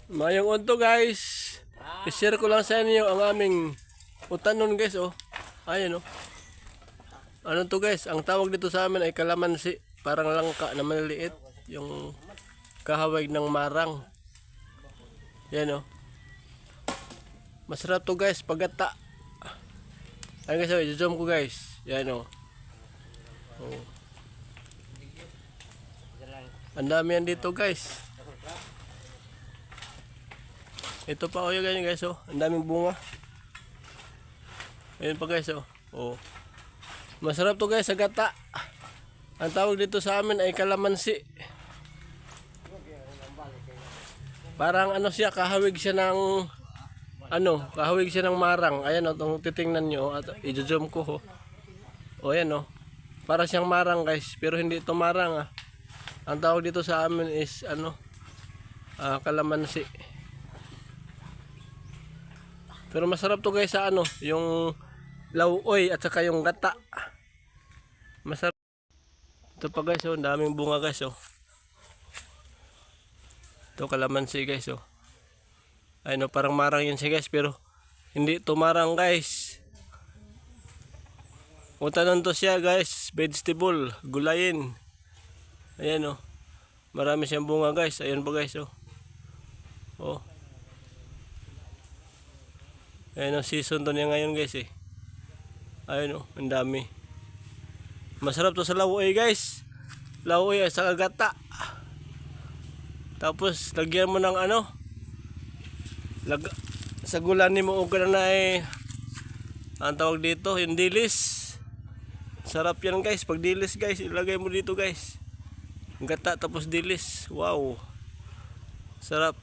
Mayong unto guys. I-share ko lang sa inyo ang aming utanon guys oh. Ayan oh. Ano to guys? Ang tawag dito sa amin ay kalamansi. Parang langka na maliliit. Yung kahawig ng marang. Yan oh. Masarap to guys pagata. Ayan guys oh. I-zoom ko guys. Yan oh. Oh. Ang dami yan dito guys. Ito pa oh yan guys oh. Ang daming bunga. Ayun pa guys oh. Oh. Masarap to guys sa gata. Ang tawag dito sa amin ay kalamansi. Parang ano siya, kahawig siya ng kahawig siya ng marang. Ayan oh, titingnan niyo at i-zoom ko oh. Oh ayan oh. Para siyang marang guys, pero hindi ito marang ah. Ang tawag dito sa amin is kalamansi. Pero masarap to guys sa yung lauoy at saka yung gata. Masarap. Ito pa guys oh, ang daming bunga guys oh. Ito kalamansi guys oh. Ayun oh, parang marang yun siya guys, pero hindi ito marang guys. Utanon to siya guys, vegetable, gulayin. Ayan oh. Marami siyang bunga guys. Ayun pa guys oh. Oh. Ayun oh, season to niya ngayon guys eh. Ayun oh, ang dami. Masarap to sa lauoy guys. Lauoy at saka gata. Tapos lagyan mo ng sa gulanin mo o na eh. Ang tawag dito, yung dilis. Sarap yan guys. Pag dilis guys, ilagay mo dito guys. Gata tapos dilis. Wow. Sarap.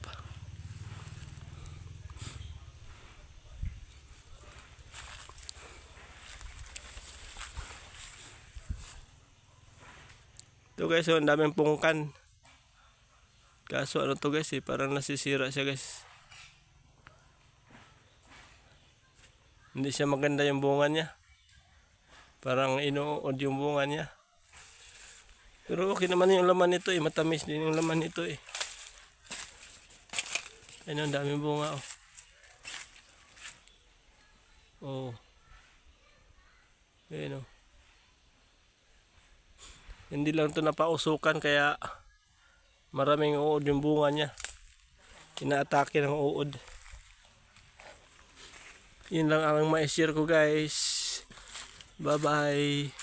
Ito guys, ang daming pungkan. Kaso ano to guys eh, parang nasisira siya guys. Hindi siya maganda yung bunga niya. Parang inuod yung bunga niya. Pero okay naman yung laman nito eh, matamis din yung laman nito eh. Ayun, ang daming bunga oh. Oh. Ayun oh. Hindi lang ito napausukan kaya maraming uod yung bunga niya. Inaatake ng uod. Yun lang ang ma-share ko guys. Bye bye.